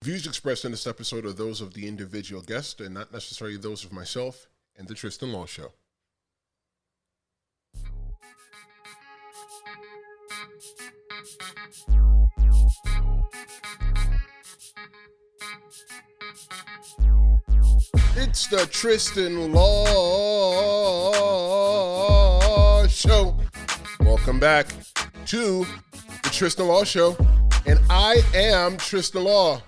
Views expressed in this episode are those of the individual guest and not necessarily those of myself and the Tristen Law Show. It's the Tristen Law Show. Welcome back to the Tristen Law Show. And I am Tristen Law.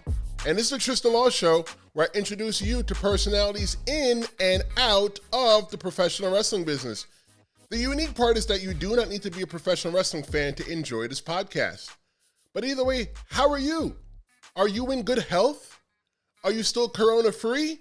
And this is the Tristen Law Show where I introduce you to personalities in and out of the professional wrestling business. The unique part is that you do not need to be a professional wrestling fan to enjoy this podcast. But either way, how are you? Are you in good health? Are you still corona-free?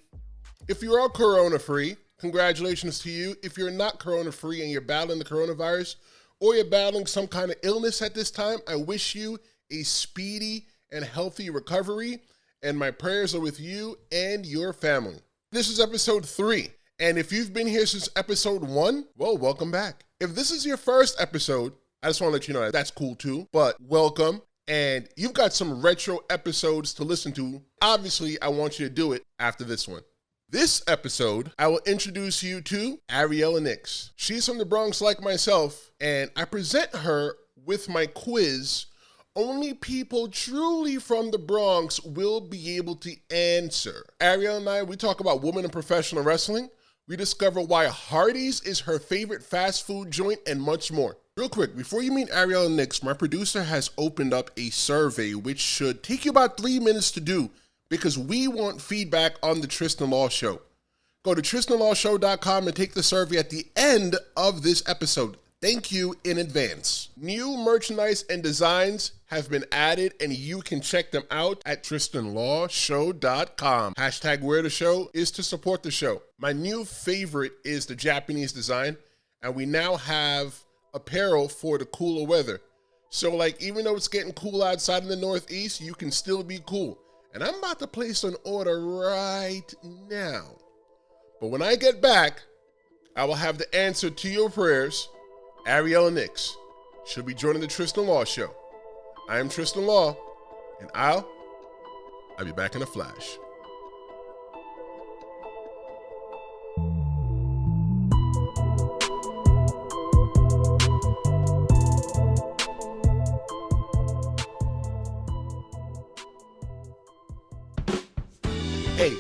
If you are corona-free, congratulations to you. If you're not corona-free and you're battling the coronavirus or you're battling some kind of illness at this time, I wish you a speedy and healthy recovery, and my prayers are with you and your family. This is episode 3, and if you've been here since episode 1, well, welcome back. If this is your first episode, I just want to let you know that that's cool too, but welcome, and you've got some retro episodes to listen to. Obviously, I want you to do it after this one. This episode, I will introduce you to Ariela Nyx. She's from the Bronx like myself, and I present her with my quiz. Only people truly from the Bronx will be able to answer. Ariela and I, we talk about women in professional wrestling. We discover why Hardees is her favorite fast food joint and much more. Real quick, before you meet Ariela Nyx, my producer has opened up a survey which should take you about 3 minutes to do, because we want feedback on the Tristen Law Show. Go to tristenlawshow.com and take the survey at the end of this episode. Thank you in advance. New merchandise and designs have been added, and you can check them out at tristenlawshow.com. Hashtag wear the show is to support the show. My new favorite is the Japanese design, and we now have apparel for the cooler weather. So like, even though it's getting cool outside in the Northeast, you can still be cool. And I'm about to place an order right now. But when I get back, I will have the answer to your prayers. Ariela Nyx should be joining the Tristen Law Show. I am Tristen Law, and I'll be back in a flash. Hey,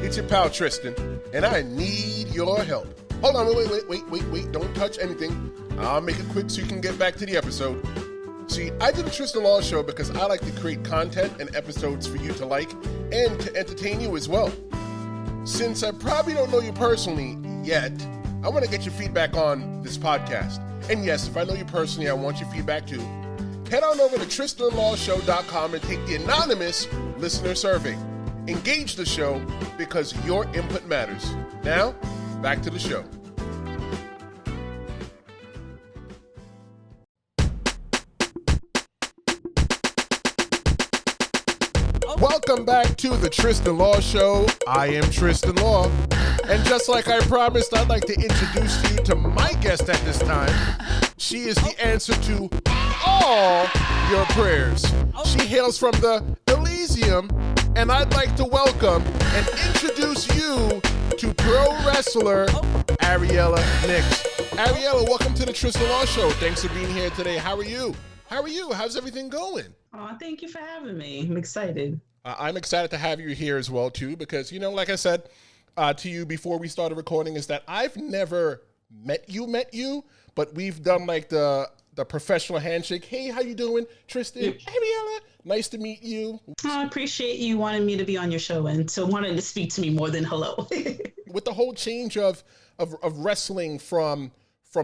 it's your pal Tristen, and I need your help. Hold on, wait, don't touch anything. I'll make it quick so you can get back to the episode. See, I do the Tristen Law Show because I like to create content and episodes for you to like and to entertain you as well. Since I probably don't know you personally yet, I want to get your feedback on this podcast. And yes, if I know you personally, I want your feedback too. Head on over to tristenlawshow.com and take the anonymous listener survey. Engage the show because your input matters. Now, back to the show. Welcome back to the Tristen Law Show. I am Tristen Law. And just like I promised, I'd like to introduce you to my guest at this time. She is the answer to all your prayers. She hails from the Elysium, and I'd like to welcome and introduce you to pro wrestler Ariela Nyx. Ariela, welcome to the Tristen Law Show. Thanks for being here today. How are you? How's everything going? Oh, thank you for having me. I'm excited. I'm excited to have you here as well, too, because, you know, like I said to you before we started recording, is that I've never met you, but we've done like the professional handshake. Hey, how you doing, Tristen? Ariela, nice to meet you. I appreciate you wanting me to be on your show and so wanting to speak to me more than hello. With the whole change of wrestling from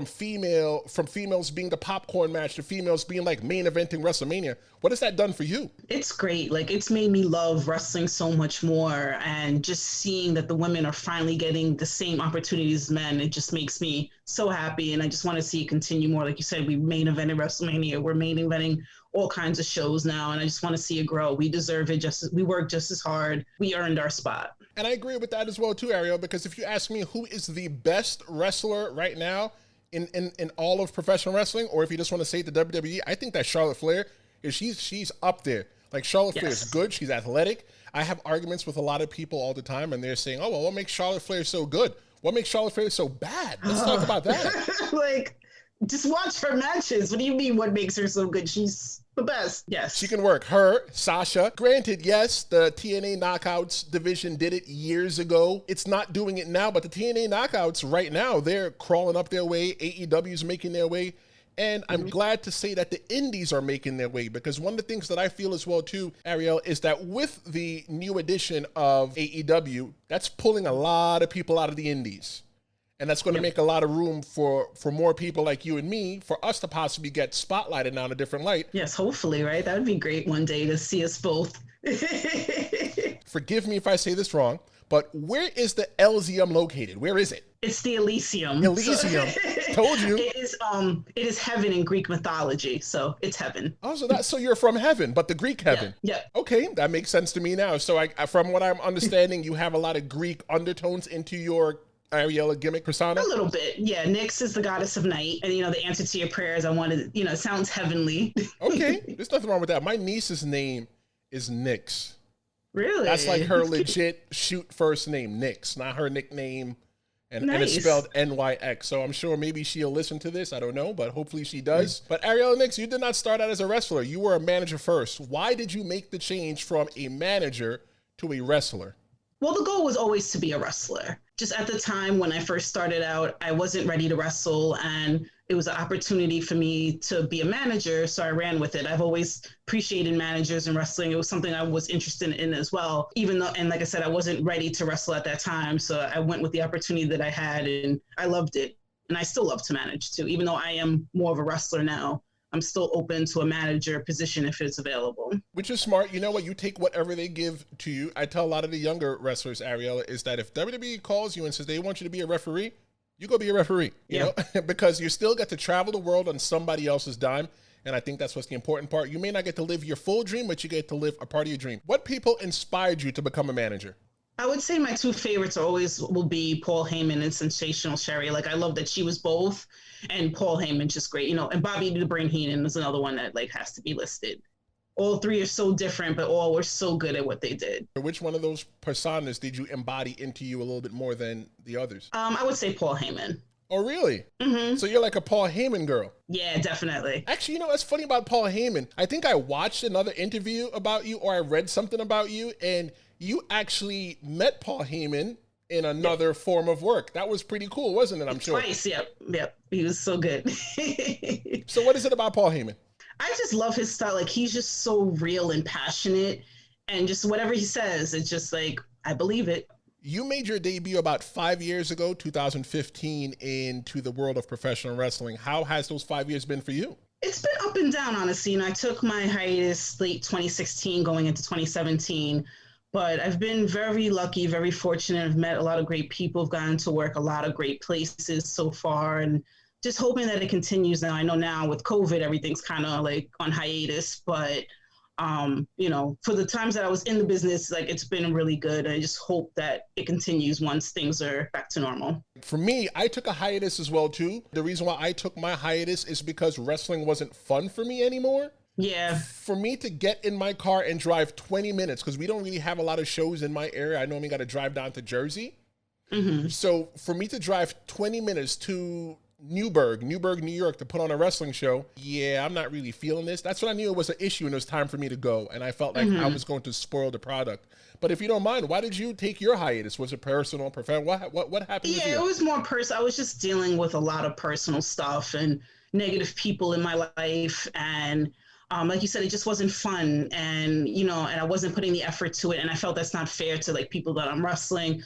females being the popcorn match to females being like main eventing WrestleMania, what has that done for you? It's great. Like, it's made me love wrestling so much more, and just seeing that the women are finally getting the same opportunities as men, it just makes me so happy, and I just want to see it continue more. Like you said, we main evented WrestleMania, we're main eventing all kinds of shows now, and I just want to see it grow. We deserve it. We work just as hard. We earned our spot. And I agree with that as well too, Ariel, because if you ask me who is the best wrestler right now in all of professional wrestling, or if you just want to say the WWE, I think that Charlotte Flair is she's up there. Like, Charlotte Flair is good. She's athletic. I have arguments with a lot of people all the time, and they're saying, oh, well, what makes Charlotte Flair so good? What makes Charlotte Flair so bad? Let's talk about that. Like, just watch her matches. What do you mean what makes her so good? She's the best. Yes. She can work. Her, Sasha. Granted, yes, the TNA Knockouts division did it years ago. It's not doing it now, but the TNA Knockouts right now, they're crawling up their way. AEW's making their way. And I'm glad to say that the indies are making their way, because one of the things that I feel as well too, Ariel, is that with the new edition of AEW, that's pulling a lot of people out of the indies. And that's going to make a lot of room for more people like you and me, for us to possibly get spotlighted now in a different light. Yes, hopefully, right? That would be great one day to see us both. Forgive me if I say this wrong, but where is the Elysium located? Where is it? It's the Elysium. Elysium. Told you. It is heaven in Greek mythology, so it's heaven. Oh, so you're from heaven, but the Greek heaven. Yeah. Okay, that makes sense to me now. So from what I'm understanding, you have a lot of Greek undertones into your Ariela gimmick persona? A little bit, yeah. Nyx is the goddess of night, and the answer to your prayers. I wanted, it sounds heavenly. Okay, there's nothing wrong with that. My niece's name is Nyx. Really? That's like her legit shoot first name, Nyx, not her nickname. And it's spelled Nyx. So I'm sure maybe she'll listen to this. I don't know, but hopefully she does. But Ariela Nyx, you did not start out as a wrestler. You were a manager first. Why did you make the change from a manager to a wrestler? Well, the goal was always to be a wrestler. Just at the time when I first started out, I wasn't ready to wrestle, and it was an opportunity for me to be a manager, so I ran with it. I've always appreciated managers in wrestling. It was something I was interested in as well, even though, and like I said, I wasn't ready to wrestle at that time, so I went with the opportunity that I had, and I loved it. And I still love to manage too, even though I am more of a wrestler now. I'm still open to a manager position if it's available. Which is smart. You know what? You take whatever they give to you. I tell a lot of the younger wrestlers, Ariela, is that if WWE calls you and says they want you to be a referee, you go be a referee, you know, because you still get to travel the world on somebody else's dime. And I think that's what's the important part. You may not get to live your full dream, but you get to live a part of your dream. What people inspired you to become a manager? I would say my two favorites will be Paul Heyman and Sensational Sherry. Like, I love that she was both, and Paul Heyman just great, and Bobby the Brain Heenan is another one that has to be listed. All three are so different, but all were so good at what they did. Which one of those personas did you embody into you a little bit more than the others? I would say Paul Heyman. Oh, really? Mm-hmm. So you're like a Paul Heyman girl. Yeah, definitely. Actually, what's funny about Paul Heyman? I think I watched another interview about you, or I read something about you, and you actually met Paul Heyman in another form of work. That was pretty cool, wasn't it? I'm sure. Twice, yep. He was so good. So what is it about Paul Heyman? I just love his style. Like, he's just so real and passionate, and just whatever he says, it's just like, I believe it. You made your debut about 5 years ago, 2015, into the world of professional wrestling. How has those 5 years been for you? It's been up and down, honestly. I took my hiatus late 2016 going into 2017. But I've been very lucky, very fortunate. I've met a lot of great people, I've gotten to work a lot of great places so far, and just hoping that it continues now. I know now with COVID, everything's kind of like on hiatus, but, for the times that I was in the business, it's been really good. I just hope that it continues once things are back to normal. For me, I took a hiatus as well, too. The reason why I took my hiatus is because wrestling wasn't fun for me anymore. Yeah. For me to get in my car and drive 20 minutes, because we don't really have a lot of shows in my area. I normally got to drive down to Jersey. Mm-hmm. So for me to drive 20 minutes to Newburgh, New York, to put on a wrestling show, I'm not really feeling this. That's when I knew it was an issue and it was time for me to go. And I felt like I was going to spoil the product. But if you don't mind, why did you take your hiatus? Was it personal, professional? What happened with you? Yeah, it was more personal. I was just dealing with a lot of personal stuff and negative people in my life, and like you said, it just wasn't fun, and and I wasn't putting the effort to it, and I felt that's not fair to people that I'm wrestling.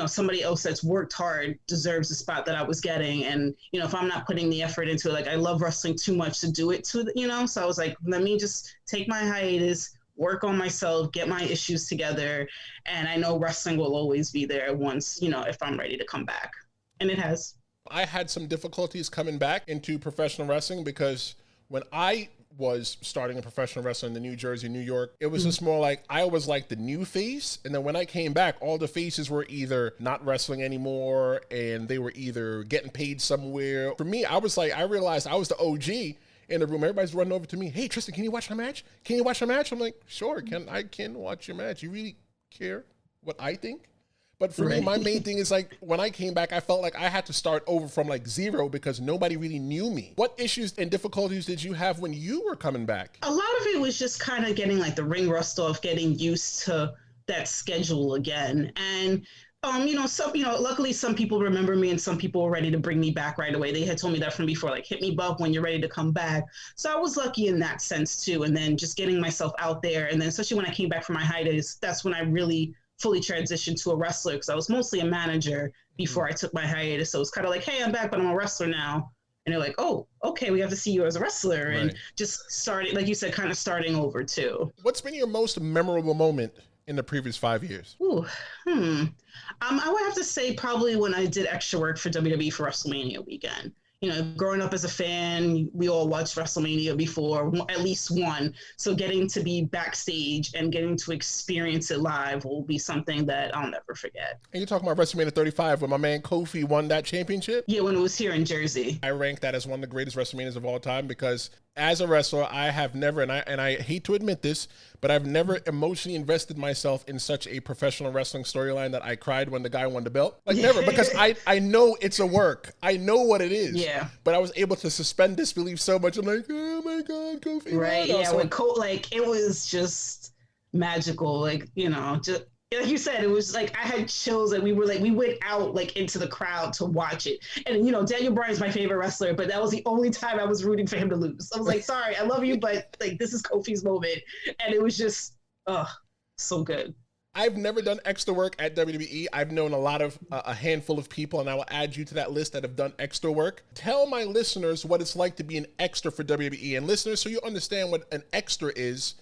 Somebody else that's worked hard deserves the spot that I was getting, and if I'm not putting the effort into it, I love wrestling too much to do it to so I was like, let me just take my hiatus, work on myself, get my issues together, and I know wrestling will always be there once if I'm ready to come back, and it has. I had some difficulties coming back into professional wrestling because when I was starting a professional wrestling in New Jersey, New York, it was just more like I was like the new face. And then when I came back, all the faces were either not wrestling anymore and they were either getting paid somewhere. For me, I realized I was the OG in the room. Everybody's running over to me. Hey, Tristen, can you watch my match? Can you watch my match? I'm like, sure, I can watch your match. You really care what I think. But for me, my main thing is like when I came back, I felt like I had to start over from like zero because nobody really knew me. What issues and difficulties did you have when you were coming back? A lot of it was just kind of getting like the ring rust off, getting used to that schedule again. And luckily some people remember me and some people were ready to bring me back right away. They had told me that from before, like, hit me bub when you're ready to come back. So I was lucky in that sense too. And then just getting myself out there. And then especially when I came back from my hiatus, that's when I really fully transitioned to a wrestler, because I was mostly a manager before I took my hiatus. So it's kind of like, hey, I'm back, but I'm a wrestler now. And they're like, oh, okay, we have to see you as a wrestler. Right. And just started, like you said, kind of starting over too. What's been your most memorable moment in the previous 5 years? I would have to say probably when I did extra work for WWE for WrestleMania weekend. You know, growing up as a fan, we all watched WrestleMania before, at least one. So getting to be backstage and getting to experience it live will be something that I'll never forget. And you're talking about WrestleMania 35 when my man Kofi won that championship? Yeah, when it was here in Jersey. I rank that as one of the greatest WrestleManias of all time because as a wrestler, I have never, and I hate to admit this, but I've never emotionally invested myself in such a professional wrestling storyline that I cried when the guy won the belt. Like never, because I know it's a work. I know what it is. Yeah. But I was able to suspend disbelief so much. I'm like, oh my God, Kofi. Right, yeah, when like, it was just magical. Like, you know, just like you said, it was like I had chills, and we went out like into the crowd to watch it. And you know, Daniel Bryan's my favorite wrestler, but that was the only time I was rooting for him to lose. I was like, sorry, I love you, but like this is Kofi's moment. And it was just so good. I've never done extra work at WWE. I've known a handful of people, and I will add you to that list that have done extra work. Tell my listeners what it's like to be an extra for WWE. And listeners, so you understand what an extra is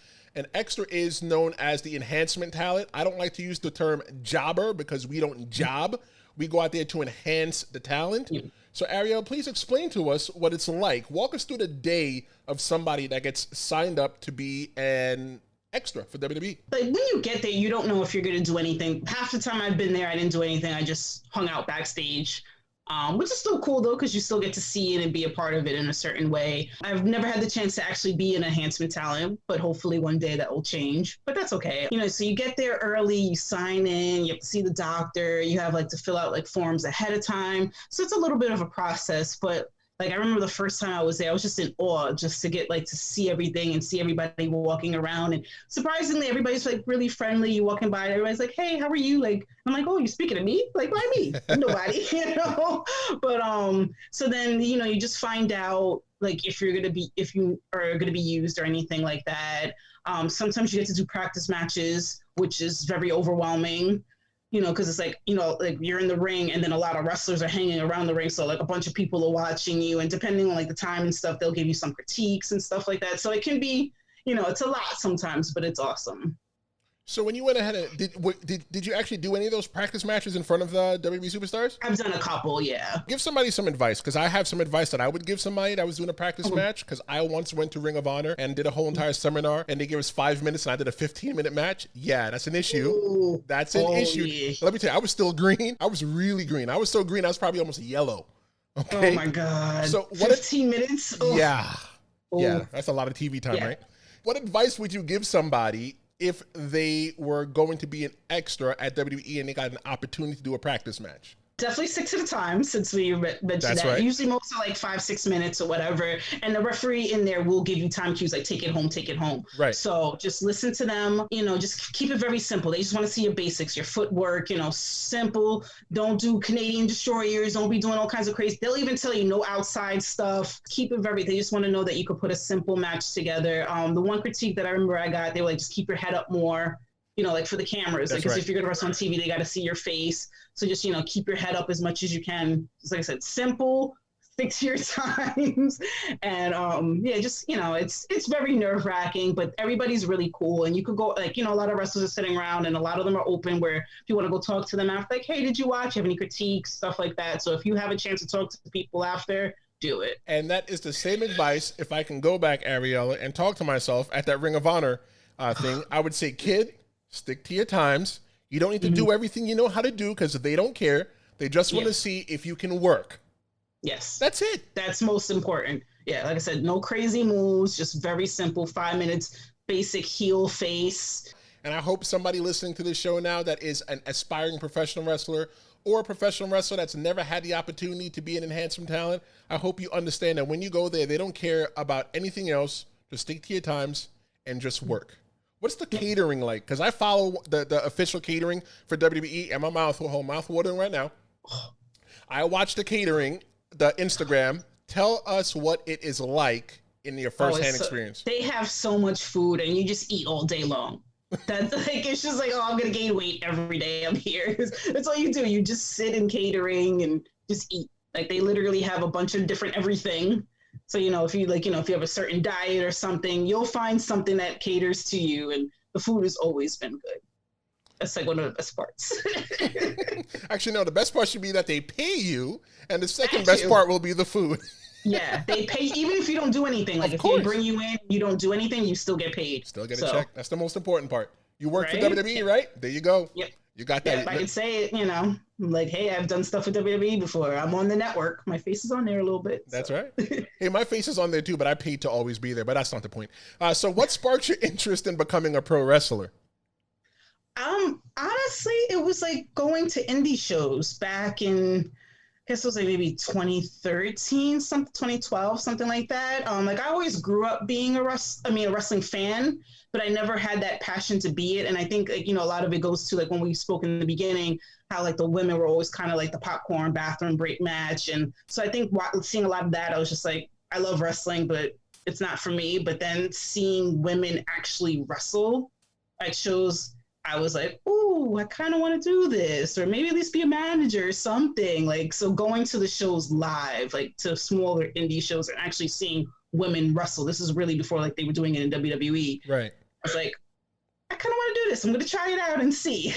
known as the enhancement talent. I don't like to use the term jobber because we don't job. We go out there to enhance the talent. Yeah. So Ariel, please explain to us what it's like. Walk us through the day of somebody that gets signed up to be an extra for WWE. Like when you get there, you don't know if you're going to do anything. Half the time I've been there, I didn't do anything. I just hung out backstage. Which is still cool though, because you still get to see it and be a part of it in a certain way. I've never had the chance to actually be an enhancement talent, but hopefully one day that will change. But that's okay. You know, so you get there early, you sign in, you have to see the doctor, you have like to fill out like forms ahead of time. So it's a little bit of a process, but like I remember the first time I was there, I was just in awe just to get like to see everything and see everybody walking around. And surprisingly, everybody's like really friendly. You walking by, everybody's like, "Hey, how are you?" Like I'm like, "Oh, you speaking to me? Like why me? Nobody, you know." But so then you know you just find out like if you are gonna be used or anything like that. Sometimes you get to do practice matches, which is very overwhelming. You know, because it's like, you know, like you're in the ring and then a lot of wrestlers are hanging around the ring. So like a bunch of people are watching you, and depending on like the time and stuff, they'll give you some critiques and stuff like that. So it can be, you know, it's a lot sometimes, but it's awesome. So when you went ahead and did you actually do any of those practice matches in front of the WWE superstars? I've done a couple, yeah. Give somebody some advice, because I have some advice that I would give somebody that was doing a practice match, because I once went to Ring of Honor and did a whole entire seminar, and they gave us 5 minutes, and I did a 15-minute match. Yeah, that's an issue. Ooh. That's an issue. Yeah. Let me tell you, I was still green. I was really green. I was so green, I was probably almost yellow. Okay? Oh my God. So 15 minutes? Oh. Yeah. Ooh. Yeah, that's a lot of TV time, right? What advice would you give somebody if they were going to be an extra at WWE and they got an opportunity to do a practice match? Definitely 6 at a time, since we mentioned That's that. Right. Usually most are like 5-6 minutes or whatever. And the referee in there will give you time cues like take it home. Right. So just listen to them, you know, just keep it very simple. They just want to see your basics, your footwork, you know, simple. Don't do Canadian destroyers. Don't be doing all kinds of crazy. They'll even tell you no outside stuff. Keep it very, they just want to know that you could put a simple match together. The one critique that I remember I got, they were like, just keep your head up more. You know, like for the cameras, like, because if you're going to wrestle on TV, they got to see your face. So just, you know, keep your head up as much as you can. Just like I said, simple, stick to your times. And yeah, just, you know, it's very nerve wracking, but everybody's really cool. And you could go, like, you know, a lot of wrestlers are sitting around and a lot of them are open where if you want to go talk to them after, like, hey, did you watch? Have any critiques? Stuff like that. So if you have a chance to talk to people after, do it. And that is the same advice. If I can go back, Ariela, and talk to myself at that Ring of Honor thing, I would say, kid, stick to your times. You don't need to do everything you know how to do, because they don't care. They just want to see if you can work. Yes. That's it. That's most important. Yeah, like I said, no crazy moves, just very simple, 5 minutes, basic heel face. And I hope somebody listening to this show now that is an aspiring professional wrestler or a professional wrestler that's never had the opportunity to be an enhancement talent, I hope you understand that when you go there, they don't care about anything else. Just stick to your times and just work. What's the catering like? Because I follow the official catering for WWE, and my whole mouth watering right now. I watch the catering, the Instagram. Tell us what it is like in your firsthand experience. They have so much food, and you just eat all day long. That's like, it's just like, oh, I'm gonna gain weight every day I'm here. That's all you do. You just sit in catering and just eat. Like, they literally have a bunch of different everything. So, if you if you have a certain diet or something, you'll find something that caters to you, and the food has always been good. That's like one of the best parts. Actually, no, the best part should be that they pay you, and the second best part will be the food. Yeah, they pay even if you don't do anything. Like, if they bring you in, you don't do anything, you still get paid. Still get a check. That's the most important part. You work for WWE, right? There you go. Yep. You got that. Yep, I can say it, like, hey, I've done stuff with WWE before. I'm on the network. My face is on there a little bit. That's right. Hey, my face is on there too, but I paid to always be there. But that's not the point. So what sparked your interest in becoming a pro wrestler? Honestly, it was like going to indie shows back in, I guess it was like maybe 2013, 2012, something like that. Like, I always grew up being a wrestling fan, but I never had that passion to be it. And I think, like, a lot of it goes to, like, when we spoke in the beginning, how, like, the women were always kind of like the popcorn bathroom break match. And so I think seeing a lot of that, I was just like, I love wrestling, but it's not for me. But then seeing women actually wrestle at shows, I was like, ooh, I kind of want to do this, or maybe at least be a manager or something. Like, so going to the shows live, like to smaller indie shows, and actually seeing women wrestle. This is really before, like, they were doing it in WWE. Right. I was like, I kind of want to do this. I'm going to try it out and see.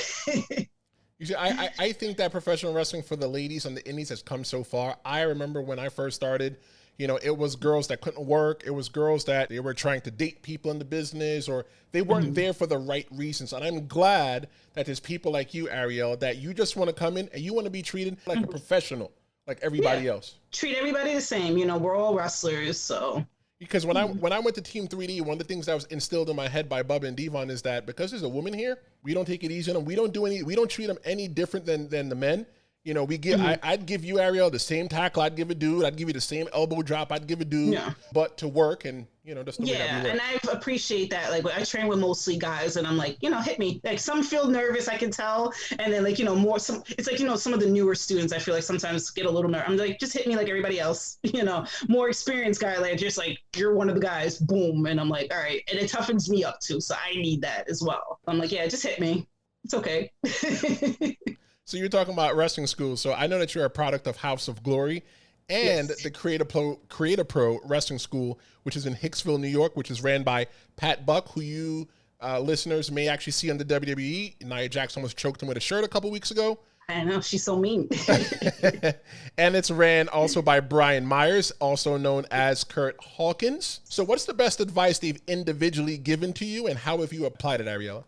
You see, I think that professional wrestling for the ladies on the indies has come so far. I remember when I first started, it was girls that couldn't work. It was girls that they were trying to date people in the business, or they weren't there for the right reasons. And I'm glad that there's people like you, Ariel, that you just want to come in and you want to be treated like a professional, like everybody else. Treat everybody the same. We're all wrestlers, so. Because when I went to Team 3D, one of the things that was instilled in my head by Bubba and Devon is that because there's a woman here, we don't take it easy on them. We don't treat them any different than the men. I'd give you, Ariel, the same tackle I'd give a dude. I'd give you the same elbow drop I'd give a dude. But to work, and that's the way that we work. And I appreciate that. Like, I train with mostly guys, and I'm like, hit me. Like, some feel nervous, I can tell, and then, like, it's like, some of the newer students, I feel like sometimes get a little nervous. I'm like, just hit me like everybody else. More experienced guy, like, just like, you're one of the guys, boom, and I'm like, all right, and it toughens me up too, so I need that as well. I'm like, yeah, just hit me. It's okay. So you're talking about wrestling school. So I know that you're a product of House of Glory and the Creator Pro Wrestling School, which is in Hicksville, New York, which is ran by Pat Buck, who you listeners may actually see on the WWE. Nia Jax almost choked him with a shirt a couple weeks ago. I know, she's so mean. And it's ran also by Brian Myers, also known as Kurt Hawkins. So what's the best advice they've individually given to you, and how have you applied it, Ariela?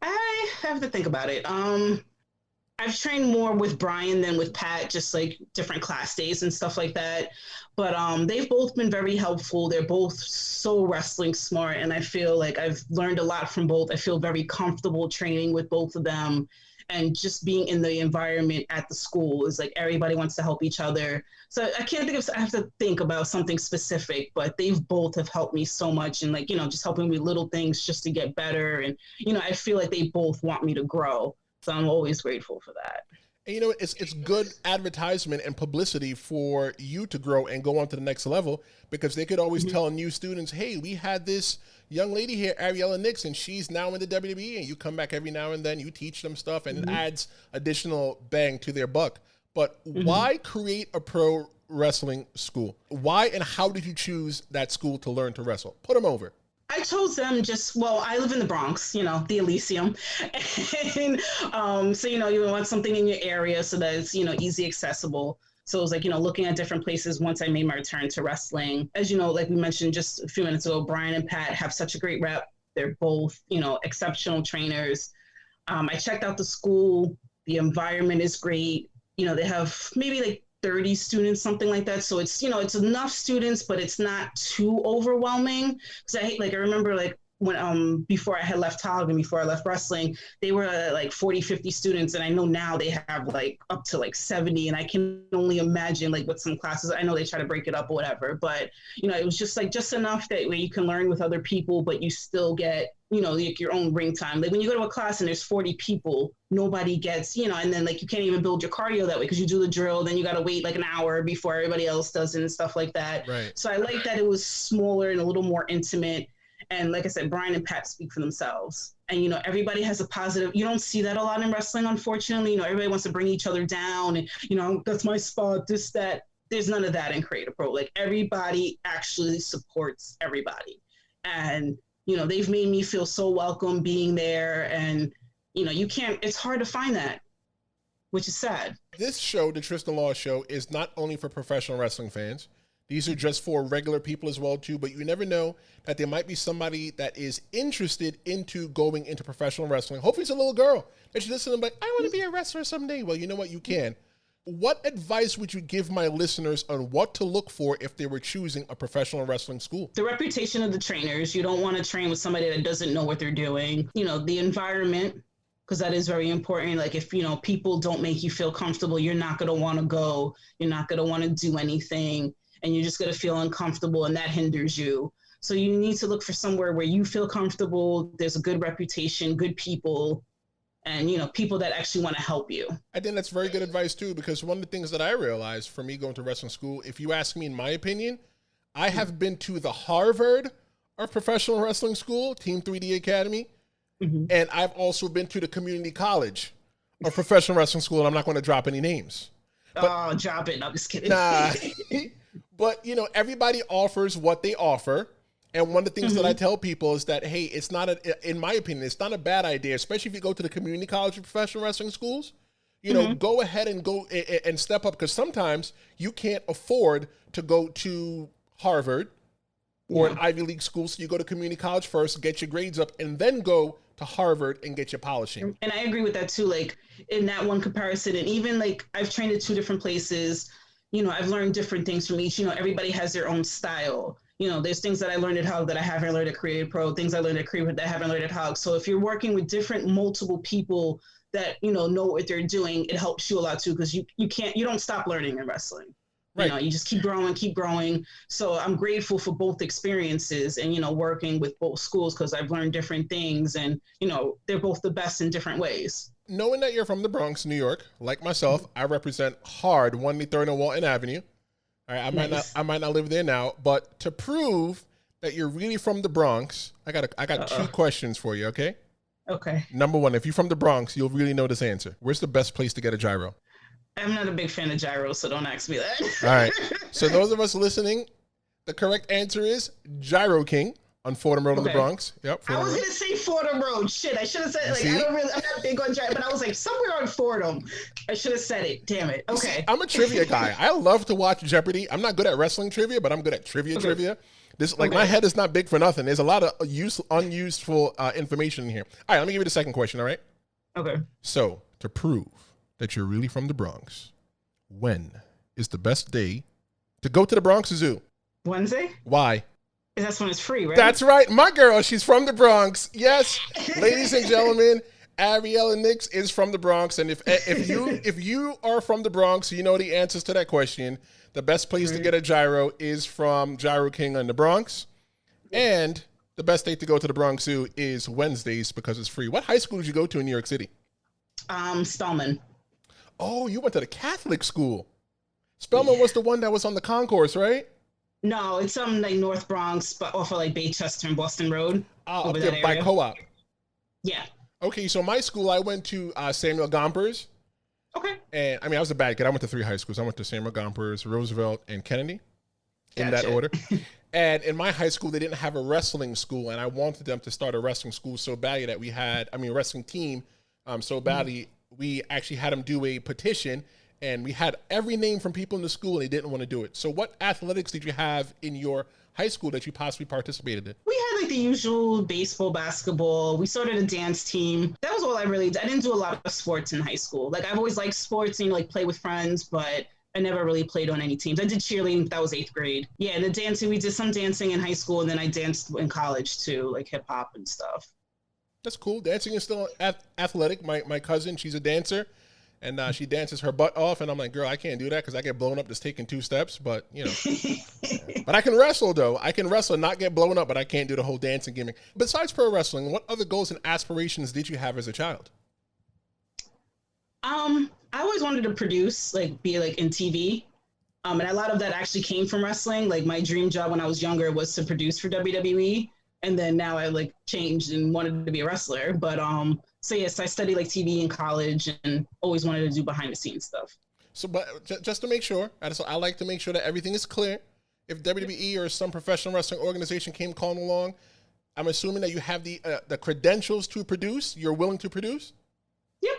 I have to think about it. I've trained more with Brian than with Pat, just like different class days and stuff like that. But they've both been very helpful. They're both so wrestling smart, and I feel like I've learned a lot from both. I feel very comfortable training with both of them, and just being in the environment at the school is like everybody wants to help each other. So I have to think about something specific, but they've both have helped me so much, and, like, just helping me with little things just to get better. And, I feel like they both want me to grow. So I'm always grateful for that. And it's good advertisement and publicity for you to grow and go on to the next level, because they could always tell new students, hey, we had this young lady here, Ariela Nyx, and she's now in the WWE, and you come back every now and then, you teach them stuff, and it adds additional bang to their buck. But why create a pro wrestling school? Why and how did you choose that school to learn to wrestle? Put them over. I chose them I live in the Bronx, the Elysium. And so, you want something in your area so that it's, easy accessible. So it was like, looking at different places once I made my return to wrestling. As you know, like we mentioned just a few minutes ago, Brian and Pat have such a great rep. They're both, exceptional trainers. I checked out the school. The environment is great. They have maybe like 30 students, something like that. So it's, it's enough students, but it's not too overwhelming. Because I remember, like, when before I had left Tog and before I left wrestling, they were like 40, 50 students. And I know now they have like up to like 70. And I can only imagine like with some classes, I know they try to break it up or whatever, but it was just like just enough that way you can learn with other people, but you still get, like your own ring time. Like when you go to a class and there's 40 people, nobody gets, and then like you can't even build your cardio that way because you do the drill, then you got to wait like an hour before everybody else does it and stuff like that. Right. So I like that it was smaller and a little more intimate. And like I said, Brian and Pat speak for themselves. And, everybody has a positive, you don't see that a lot in wrestling, unfortunately. Everybody wants to bring each other down and, that's my spot, this, that. There's none of that in Creative Pro. Like everybody actually supports everybody. And, they've made me feel so welcome being there. And, it's hard to find that, which is sad. This show, the Tristen Law Show, is not only for professional wrestling fans. These are just for regular people as well, too. But you never know that there might be somebody that is interested into going into professional wrestling. Hopefully it's a little girl that you listen to like, I want to be a wrestler someday. Well, you know what? You can. What advice would you give my listeners on what to look for if they were choosing a professional wrestling school? The reputation of the trainers. You don't want to train with somebody that doesn't know what they're doing. The environment, because that is very important. Like if, people don't make you feel comfortable, you're not going to want to go. You're not going to want to do anything. And you're just going to feel uncomfortable and that hinders you. So you need to look for somewhere where you feel comfortable. There's a good reputation, good people, and, people that actually want to help you. I think that's very good advice too, because one of the things that I realized from me going to wrestling school, if you ask me in my opinion, I have been to the Harvard of professional wrestling school, Team 3D Academy. Mm-hmm. And I've also been to the community college of professional wrestling school. And I'm not going to drop any names. But, drop it. No, I'm just kidding. Nah. But, everybody offers what they offer. And one of the things that I tell people is that, hey, it's not, in my opinion, it's not a bad idea, especially if you go to the community college of professional wrestling schools, go ahead and go and step up. Because sometimes you can't afford to go to Harvard or an Ivy League school. So you go to community college first, get your grades up, and then go to Harvard and get your polishing. And I agree with that too. Like in that one comparison, and even like I've trained at 2 different places. I've learned different things from each. Everybody has their own style. There's things that I learned at Hug that I haven't learned at Creative Pro, things I learned at Creative that I haven't learned at Hug. So if you're working with multiple people that, know what they're doing, it helps you a lot too, because you don't stop learning in wrestling. Right. You just keep growing. So I'm grateful for both experiences and, working with both schools because I've learned different things and, they're both the best in different ways. Knowing that you're from the Bronx, New York, like myself, I represent Hard, 183rd and Walton Avenue. All right, I might not live there now, but to prove that you're really from the Bronx, I got 2 questions for you, okay? Okay. Number 1, if you're from the Bronx, you'll really know this answer. Where's the best place to get a gyro? I'm not a big fan of gyros, so don't ask me that. All right. So those of us listening, the correct answer is Gyro King on Fordham Road in the Bronx. Yep. I was going to say Fordham Road. Shit, I should have said it. I'm not big on gyro, but I was like somewhere on Fordham. I should have said it. Damn it. Okay. See, I'm a trivia guy. I love to watch Jeopardy. I'm not good at wrestling trivia, but I'm good at trivia. This my head is not big for nothing. There's a lot of unuseful information in here. All right, let me give you the second question, all right? Okay. So, to prove that you're really from the Bronx, when is the best day to go to the Bronx Zoo? Wednesday? Why? That's when it's free, right? That's right. My girl, she's from the Bronx. Yes, ladies and gentlemen, Ariela Nyx is from the Bronx. And if you are from the Bronx, you know the answers to that question. The best place to get a gyro is from Gyro King in the Bronx. And the best day to go to the Bronx Zoo is Wednesdays because it's free. What high school did you go to in New York City? Spelman. Oh, you went to the Catholic school. Spelman was the one that was on the concourse, right? No, it's like North Bronx, but off of like Baychester and Boston Road. Up there by Co-op. Yeah. Okay, so my school, I went to Samuel Gompers. Okay. And I was a bad kid. I went to 3 high schools. I went to Samuel Gompers, Roosevelt, and Kennedy in that order. And in my high school, they didn't have a wrestling school, and I wanted them to start a wrestling school so badly that we had, a wrestling team so badly, we actually had them do a petition. And we had every name from people in the school, and they didn't want to do it. So what athletics did you have in your high school that you possibly participated in? We had like the usual baseball, basketball. We started a dance team. That was all I really did. I didn't do a lot of sports in high school. Like I've always liked sports and like play with friends, but I never really played on any teams. I did cheerleading, that was 8th grade. Yeah, the dancing, we did some dancing in high school, and then I danced in college too, like hip hop and stuff. That's cool. Dancing is still athletic. My cousin, she's a dancer, and she dances her butt off, and I'm like, girl, I can't do that because I get blown up just taking 2 steps, but, you know. But I can wrestle, though. I can wrestle and not get blown up, but I can't do the whole dancing gimmick. Besides pro wrestling, what other goals and aspirations did you have as a child? I always wanted to produce, like, be like in TV. And a lot of that actually came from wrestling. Like, my dream job when I was younger was to produce for WWE. And then now I like changed and wanted to be a wrestler. But so yes, I studied like TV in college and always wanted to do behind the scenes stuff. So, but just to make sure, I like to make sure that everything is clear. If WWE or some professional wrestling organization came calling along, I'm assuming that you have the credentials to produce. You're willing to produce. Yep,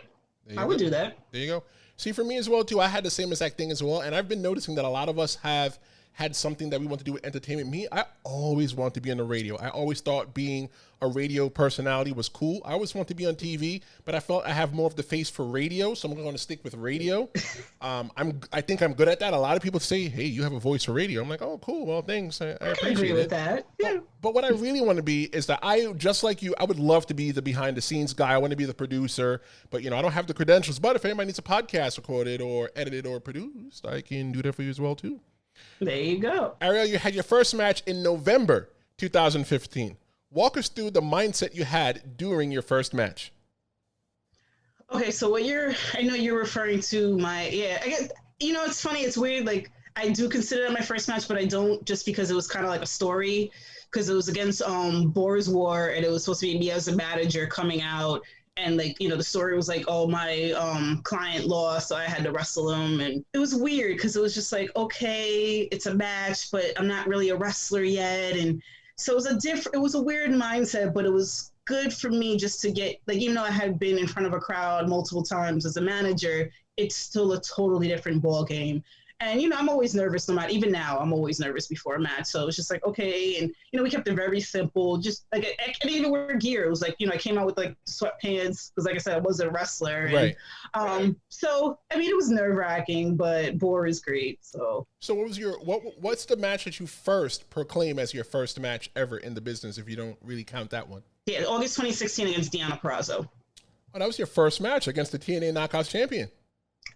I would do that. There you go. See, for me as well too, I had the same exact thing as well, and I've been noticing that a lot of us have had something that we want to do with entertainment. Me, I always want to be on the radio. I always thought being a radio personality was cool. I always want to be on TV, but I felt I have more of the face for radio, so I'm going to stick with radio. I think I'm good at that. A lot of people say, hey, you have a voice for radio. I'm like, oh, cool. Well, thanks. I appreciate agree it. With that. Yeah. But what I really want to be is that just like you, I would love to be the behind the scenes guy. I want to be the producer, but, you know, I don't have the credentials. But if anybody needs a podcast recorded or edited or produced, I can do that for you as well, too. There you go. Ariel, you had your first match in November 2015. Walk us through the mindset you had during your first match. Okay, so I know you're referring to I guess, you know, it's funny, it's weird, like, I do consider that my first match, but I don't, just because it was kind of like a story, because it was against Boers War, and it was supposed to be me as a manager coming out. And like, you know, the story was like, oh, my client lost, so I had to wrestle him. And it was weird because it was just like, okay, it's a match, but I'm not really a wrestler yet. And so it was a weird mindset, but it was good for me just to get, like, even though I had been in front of a crowd multiple times as a manager, it's still a totally different ball game. And, you know, I'm always nervous no matter, even now, I'm always nervous before a match. So it's just like, okay. And, you know, we kept it very simple. Just like, I didn't even wear gear. It was like, you know, I came out with like sweatpants because, like I said, I wasn't a wrestler. And, right. So, I mean, it was nerve wracking, but Boer is great. So what was what's the match that you first proclaim as your first match ever in the business, if you don't really count that one? Yeah, August 2016 against Deonna Purrazzo. Oh, that was your first match against the TNA Knockouts champion.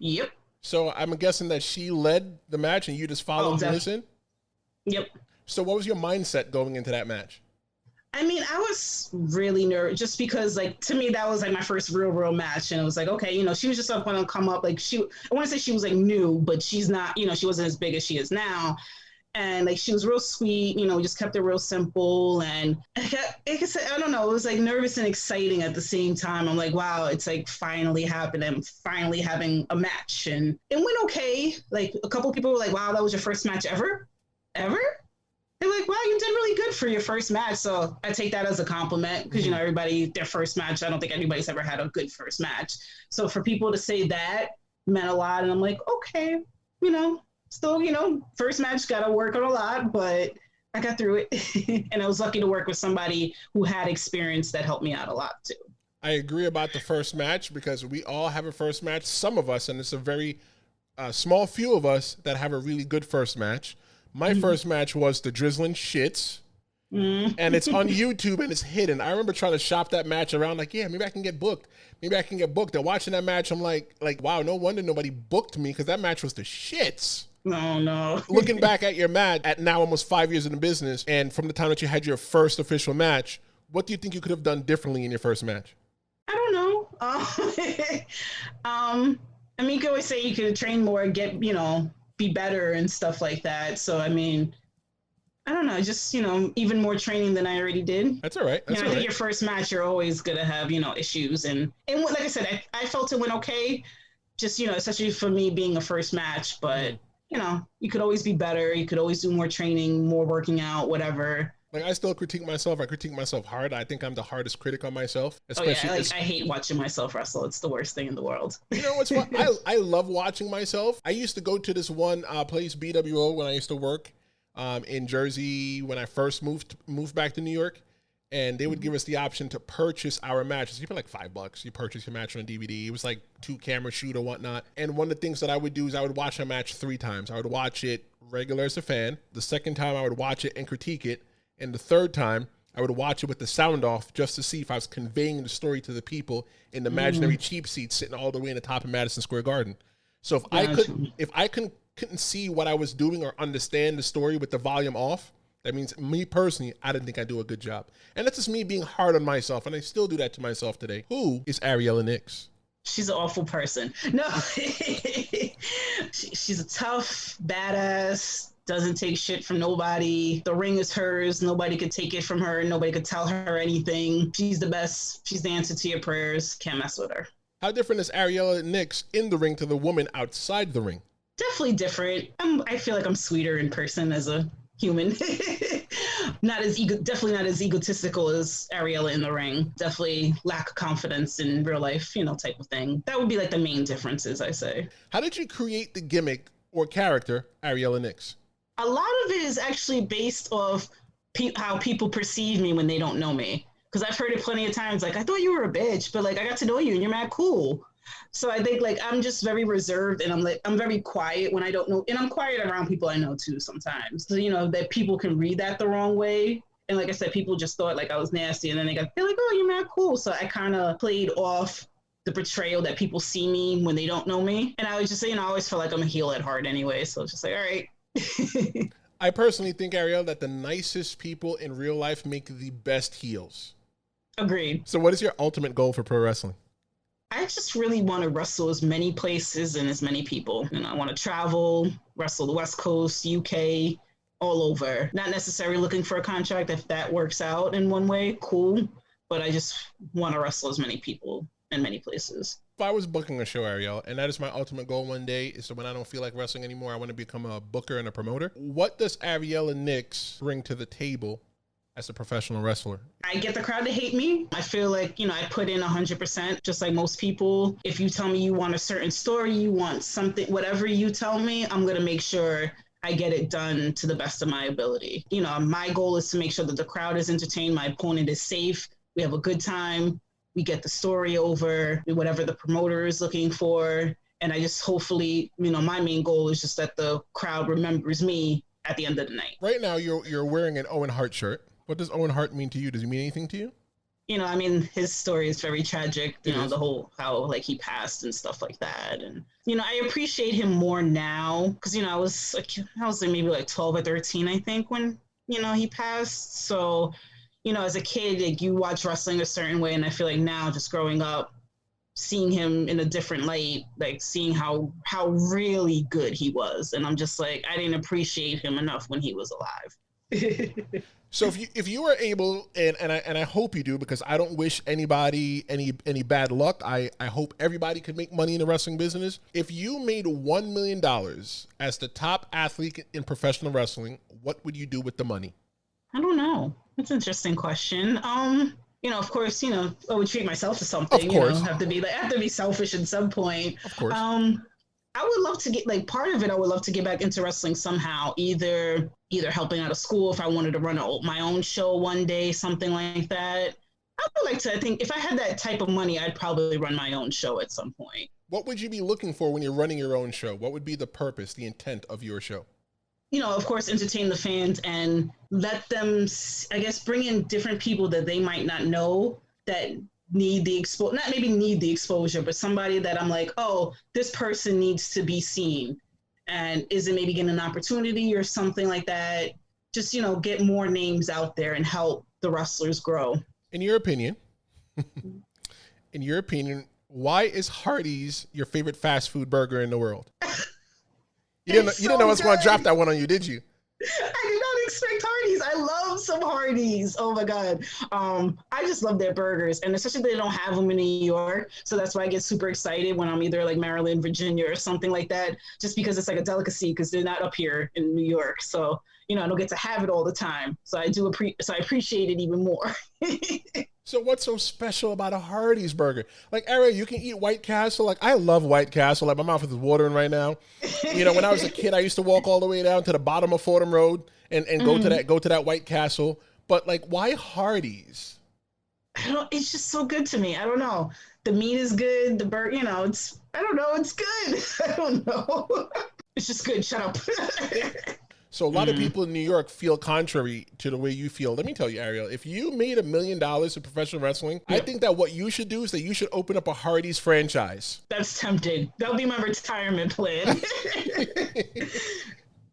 Yep. So I'm guessing that she led the match and you just followed and listened? Yep. So what was your mindset going into that match? I mean, I was really nervous just because, like, to me, that was like my first real match. And it was like, okay, you know, she was just up when I come up. Like, I want to say she was like new, but she's not, you know, she wasn't as big as she is now. And like, she was real sweet, you know, just kept it real simple. And like I said, I don't know, it was like nervous and exciting at the same time. I'm like, wow, it's like finally happened. I'm finally having a match. And it went okay. Like, a couple people were like, wow, that was your first match ever? They're like, wow, you did really good for your first match. So I take that as a compliment because, you know, everybody, their first match, I don't think anybody's ever had a good first match. So for people to say that meant a lot. And I'm like, okay, you know, still, you know, first match, got to work on a lot, but I got through it. And I was lucky to work with somebody who had experience that helped me out a lot too. I agree about the first match because we all have a first match. Some of us, and it's a very small few of us that have a really good first match. My first match was the Drizzling Shits, and it's on YouTube and it's hidden. I remember trying to shop that match around, like, yeah, maybe I can get booked. And watching that match, I'm like, wow, no wonder nobody booked me because that match was the shits. No. Looking back at your match at now almost 5 years in the business, and from the time that you had your first official match, what do you think you could have done differently in your first match? I don't know. I mean, you could always say you could train more, get, you know, be better and stuff like that. So, I mean, I don't know, just, you know, even more training than I already did. That's all right. I think your first match, you're always going to have, you know, issues. And like I said, I felt it went okay. Just, you know, especially for me being a first match. But, you know, you could always be better. You could always do more training, more working out, whatever. Like, I still critique myself. I critique myself hard. I think I'm the hardest critic on myself. Especially, I hate watching myself wrestle. It's the worst thing in the world. You know what's fun? I love watching myself. I used to go to this one place, BWO, when I used to work in Jersey when I first moved back to New York. and they would give us the option to purchase our matches. You pay like $5. You purchase your match on a DVD. It was like 2-camera shoot or whatnot. And one of the things that I would do is I would watch a match 3 times. I would watch it regular as a fan. The second time I would watch it and critique it. And the third time I would watch it with the sound off just to see if I was conveying the story to the people in the imaginary cheap seats sitting all the way in the top of Madison Square Garden. So if I couldn't see what I was doing or understand the story with the volume off, that means me personally, I didn't think I do a good job. And that's just me being hard on myself. And I still do that to myself today. Who is Ariela Nyx? She's an awful person. No, she's a tough, badass, doesn't take shit from nobody. The ring is hers. Nobody could take it from her. Nobody could tell her anything. She's the best. She's the answer to your prayers. Can't mess with her. How different is Ariela Nyx in the ring to the woman outside the ring? Definitely different. I feel like I'm sweeter in person as a human. Definitely not as egotistical as Ariela in the ring. Definitely lack confidence in real life, type of thing. That would be like the main differences, I say. How did you create the gimmick or character Ariela Nyx? A lot of it is actually based off how people perceive me when they don't know me. Because I've heard it plenty of times, like, I thought you were a bitch, but like I got to know you and you're mad cool. So I think like I'm just very reserved, and I'm very quiet when I don't know, and I'm quiet around people I know too sometimes. So that people can read that the wrong way. And like I said, people just thought like I was nasty, and then they're like, oh, you're mad cool. So I kind of played off the portrayal that people see me when they don't know me. And I was just saying, I always feel like I'm a heel at heart anyway. So it's just like, all right. I personally think, Ariel, that the nicest people in real life make the best heels. Agreed. So what is your ultimate goal for pro wrestling? I just really want to wrestle as many places and as many people. I want to travel, wrestle the West Coast, UK, all over. Not necessarily looking for a contract. If that works out in one way, cool. But I just want to wrestle as many people in many places. If I was booking a show, Ariel, and that is my ultimate goal one day, is that when I don't feel like wrestling anymore, I want to become a booker and a promoter. What does Ariela Nyx bring to the table as a professional wrestler? I get the crowd to hate me. I feel like, I put in 100%, just like most people. If you tell me you want a certain story, you want something, whatever you tell me, I'm going to make sure I get it done to the best of my ability. My goal is to make sure that the crowd is entertained, my opponent is safe, we have a good time, we get the story over, whatever the promoter is looking for. And I just hopefully, my main goal is just that the crowd remembers me at the end of the night. Right now, you're wearing an Owen Hart shirt. What does Owen Hart mean to you? Does he mean anything to you? His story is very tragic, the whole, how like he passed and stuff like that. And, I appreciate him more now because, I was maybe like 12 or 13, I think, when, he passed. So, as a kid, like you watch wrestling a certain way. And I feel like now just growing up, seeing him in a different light, like seeing how really good he was. And I'm just like, I didn't appreciate him enough when he was alive. So if you were able, and I hope you do, because I don't wish anybody any bad luck. I hope everybody could make money in the wrestling business. If you made $1 million as the top athlete in professional wrestling, what would you do with the money? I don't know. That's an interesting question. Of course, I would treat myself to something. Of course. I have to be selfish at some point. Of course. I would love to get part of it. I would love to get back into wrestling somehow, either helping out of school if I wanted to run my own show one day, something like that. I would like to, I think if I had that type of money, I'd probably run my own show at some point. What would you be looking for when you're running your own show? What would be the purpose, the intent of your show? Of course, entertain the fans and let them, I guess, bring in different people that they might not know that need the not maybe need the exposure, but somebody that I'm like, oh, this person needs to be seen, and isn't maybe getting an opportunity or something like that. Just get more names out there and help the wrestlers grow. In your opinion, why is Hardees your favorite fast food burger in the world? You didn't know I was going to drop that one on you, did you? I did not expect Hardees. I love some Hardees. Oh my God. I just love their burgers, and especially they don't have them in New York. So that's why I get super excited when I'm either like Maryland, Virginia, or something like that, just because it's like a delicacy because they're not up here in New York. So, I don't get to have it all the time. So I appreciate it even more. So what's so special about a Hardees burger? Like, Ariel, you can eat White Castle. Like, I love White Castle. Like, my mouth is watering right now. When I was a kid, I used to walk all the way down to the bottom of Fordham Road and go to that White Castle. But like, why Hardees? I don't. It's just so good to me. I don't know. The meat is good. The bird, it's. I don't know. It's good. I don't know. It's just good. Shut up. So a lot of people in New York feel contrary to the way you feel. Let me tell you, Ariel, if you made $1 million in professional wrestling, I think that what you should do is that you should open up a Hardees franchise. That's tempting. That'll be my retirement plan.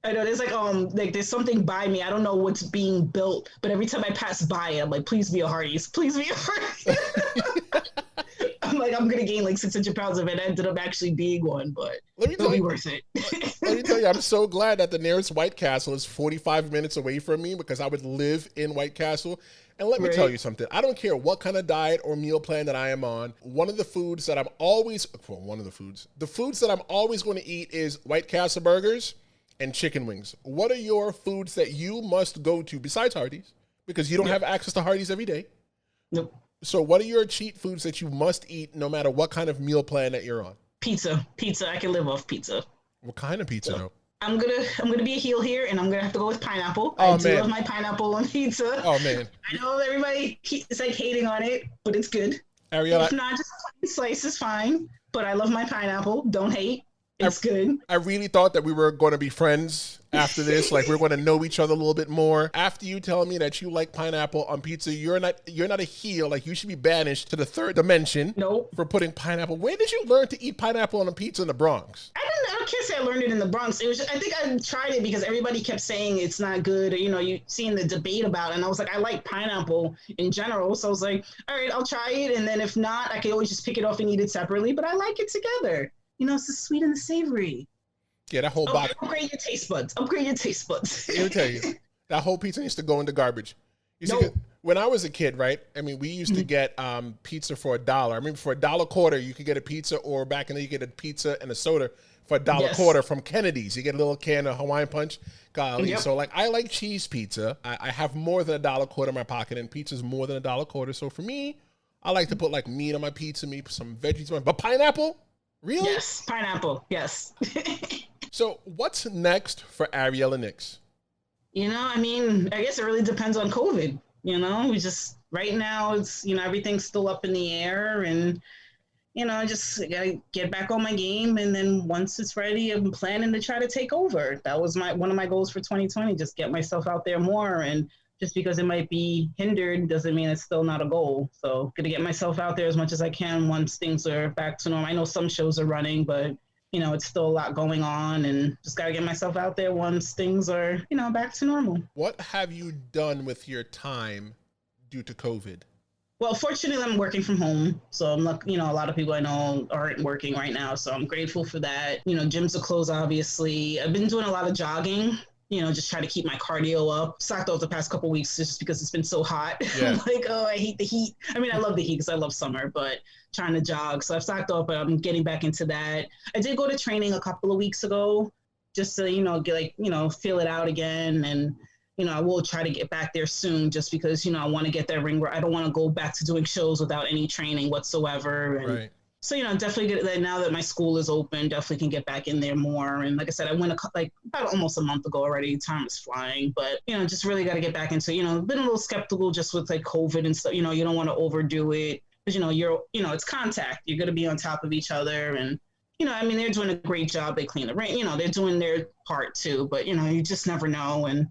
I know there's like there's something by me. I don't know what's being built, but every time I pass by, I'm like, please be a Hardees. Please be a Hardees. I'm like, I'm gonna gain like 600 pounds if it ended up actually being one, but it'll be worth it. Let me tell you, I'm so glad that the nearest White Castle is 45 minutes away from me because I would live in White Castle. And let me tell you something. I don't care what kind of diet or meal plan that I am on. The foods that I'm always going to eat is White Castle burgers and chicken wings. What are your foods that you must go to besides Hardees? Because you don't have access to Hardees every day. Nope. So what are your cheat foods that you must eat no matter what kind of meal plan that you're on? Pizza. I can live off pizza. What kind of pizza though? I'm gonna be a heel here, and I'm gonna have to go with pineapple. I do love my pineapple on pizza. Oh man! I know everybody is like hating on it, but it's good. Ariela, if not, just a plain slice is fine. But I love my pineapple. Don't hate. It's good. I really thought that we were going to be friends after this. Like we're going to know each other a little bit more. After you tell me that you like pineapple on pizza, you're not a heel. Like you should be banished to the third dimension. Nope. For putting pineapple. Where did you learn to eat pineapple on a pizza in the Bronx? I can't say I learned it in the Bronx. It was I think I tried it because everybody kept saying it's not good, or you seeing the debate about it, and I was like, I like pineapple in general, so I was like, all right, I'll try it, and then if not, I can always just pick it off and eat it separately. But I like it together. It's the sweet and the savory. Yeah, that whole box. Upgrade your taste buds. Let me tell you, that whole pizza needs to go in the garbage. You see, when I was a kid, right? I mean, we used to get pizza for $1. I mean, for $1.25, you could get a pizza, or back in the day, you get a pizza and a soda for $1.25 from Kennedy's. You get a little can of Hawaiian Punch. Golly. So, like, I like cheese pizza. I have more than $1.25 in my pocket, and pizza's more than $1.25. So for me, I like to put like meat on my pizza, some veggies on it. But pineapple? Really? Yes, pineapple. Yes. So what's next for Ariela Nyx? I guess it really depends on COVID. We just, right now it's, everything's still up in the air, and, I just gotta get back on my game. And then once it's ready, I'm planning to try to take over. That was one of my goals for 2020, just get myself out there more. And just because it might be hindered doesn't mean it's still not a goal. So gonna get myself out there as much as I can once things are back to normal. I know some shows are running, but it's still a lot going on, and just gotta get myself out there once things are, back to normal. What have you done with your time due to COVID? Well, fortunately, I'm working from home. So I'm like, a lot of people I know aren't working right now. So I'm grateful for that. Gyms are closed, obviously. I've been doing a lot of jogging. Just try to keep my cardio up. Stocked out the past couple of weeks just because it's been so hot. Yeah. I'm like, I hate the heat. I mean, I love the heat because I love summer, but trying to jog. So I've stocked up, but I'm getting back into that. I did go to training a couple of weeks ago just to, feel it out again. And, I will try to get back there soon just because, I want to get that ring where I don't want to go back to doing shows without any training whatsoever. And, right. So, definitely get that now that my school is open, definitely can get back in there more. And like I said, I went about almost a month ago already. Time is flying, but, just really got to get back into, been a little skeptical just with like COVID and stuff. You don't want to overdo it because, it's contact. You're going to be on top of each other. And, they're doing a great job. They clean the ring, they're doing their part too, but, you just never know. And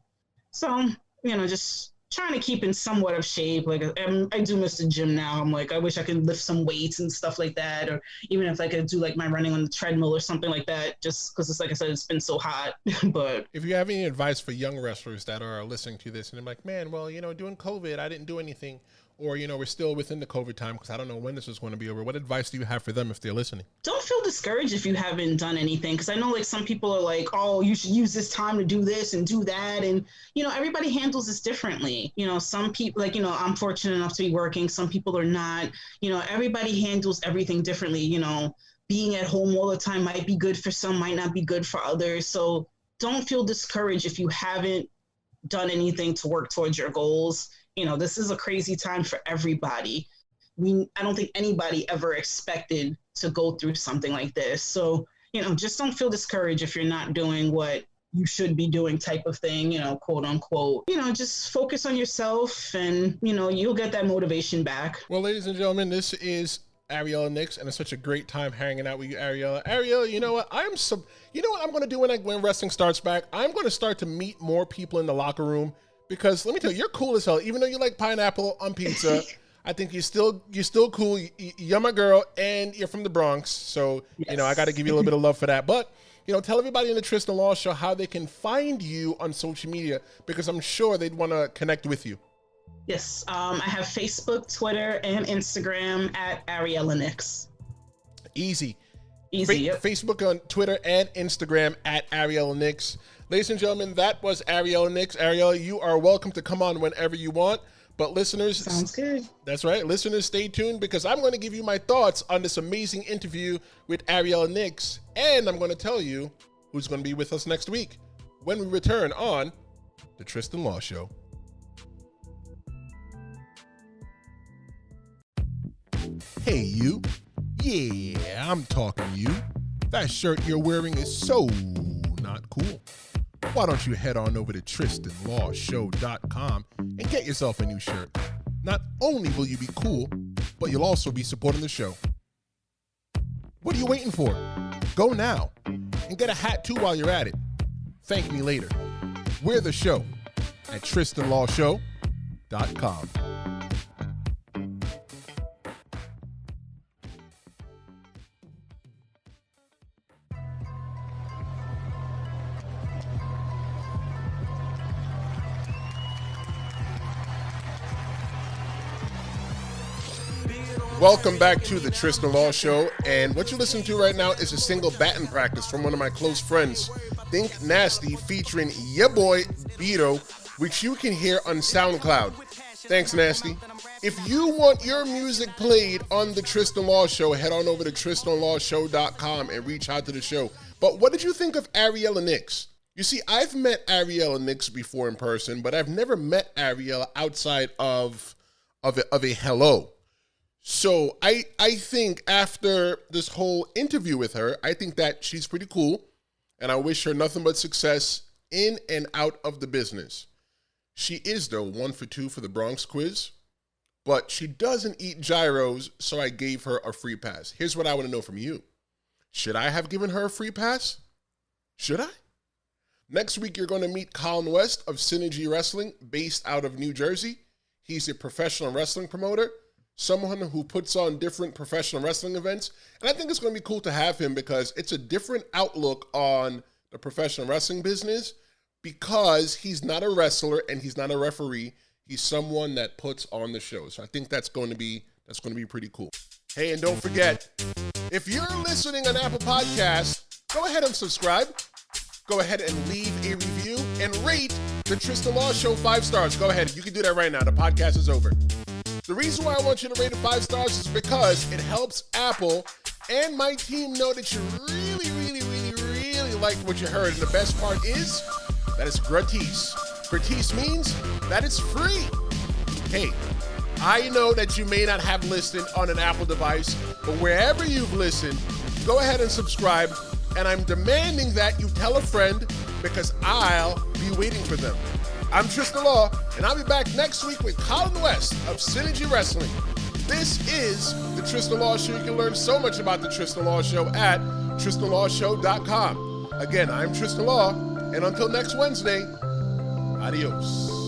so, just trying to keep in somewhat of shape. Like I do miss the gym now. I'm like, I wish I could lift some weights and stuff like that, or even if I could do like my running on the treadmill or something like that, just because it's like I said, it's been so hot. But if you have any advice for young wrestlers that are listening to this and they're like, man, well, during COVID, I didn't do anything, or, we're still within the COVID time because I don't know when this is going to be over. What advice do you have for them if they're listening? Don't feel discouraged if you haven't done anything, because I know like some people are like, oh, you should use this time to do this and do that. And, everybody handles this differently. Some people like, I'm fortunate enough to be working. Some people are not. Everybody handles everything differently. Being at home all the time might be good for some, might not be good for others. So don't feel discouraged if you haven't done anything to work towards your goals. This is a crazy time for everybody. I don't think anybody ever expected to go through something like this. So, just don't feel discouraged if you're not doing what you should be doing type of thing, quote unquote. Just focus on yourself and, you'll get that motivation back. Well, ladies and gentlemen, this is Ariela Nyx, and it's such a great time hanging out with you, Ariela. Ariela, you know what? You know what I'm going to do when wrestling starts back? I'm going to start to meet more people in the locker room, because let me tell you, you're cool as hell. Even though you like pineapple on pizza, I think you're still cool. You're my girl, and you're from the Bronx, so yes. I got to give you a little bit of love for that. But tell everybody in the Tristen Law Show how they can find you on social media, because I'm sure they'd want to connect with you. Yes, I have Facebook, Twitter, and Instagram at Ariela Nyx. Easy. Yep. Facebook, on Twitter, and Instagram at Ariela Nyx. Ladies and gentlemen, that was Ariela Nyx. Ariela, you are welcome to come on whenever you want. But listeners, sounds good. That's right. Listeners, stay tuned, because I'm going to give you my thoughts on this amazing interview with Ariela Nyx, and I'm going to tell you who's going to be with us next week when we return on the Tristen Law Show. Hey, you. Yeah, I'm talking to you. That shirt you're wearing is so not cool. Why don't you head on over to TristenLawShow.com and get yourself a new shirt? Not only will you be cool, but you'll also be supporting the show. What are you waiting for? Go now and get a hat too while you're at it. Thank me later. We're the show at TristenLawShow.com. Welcome back to the Tristen Law Show, and what you're listening to right now is a single batting practice from one of my close friends, Think Nasty, featuring ya boy Beto, which you can hear on SoundCloud. Thanks, Nasty. If you want your music played on the Tristen Law Show, head on over to TristenLawShow.com and reach out to the show. But what did you think of Ariela Nyx? You see, I've met Ariela Nyx before in person, but I've never met Ariela outside of a hello. So I think after this whole interview with her, I think that she's pretty cool, and I wish her nothing but success in and out of the business. She is, though, 1 for 2 for the Bronx quiz, but she doesn't eat gyros, so I gave her a free pass. Here's what I want to know from you. Should I have given her a free pass? Should I? Next week, you're going to meet Colin West of Synergy Wrestling, based out of New Jersey. He's a professional wrestling promoter, someone who puts on different professional wrestling events. And I think it's going to be cool to have him, because it's a different outlook on the professional wrestling business, because he's not a wrestler and he's not a referee. He's someone that puts on the show. So I think that's going to be pretty cool. Hey, and don't forget, if you're listening on Apple Podcasts, go ahead and subscribe. Go ahead and leave a review and rate the Tristen Law Show 5 stars. Go ahead. You can do that right now. The podcast is over. The reason why I want you to rate it 5 stars is because it helps Apple and my team know that you really, really, really, really liked what you heard. And the best part is that it's gratis. Gratis means that it's free. Hey, I know that you may not have listened on an Apple device, but wherever you've listened, go ahead and subscribe. And I'm demanding that you tell a friend, because I'll be waiting for them. I'm Tristen Law, and I'll be back next week with Colin West of Synergy Wrestling. This is the Tristen Law Show. You can learn so much about the Tristen Law Show at TristenLawShow.com. Again, I'm Tristen Law, and until next Wednesday, adios.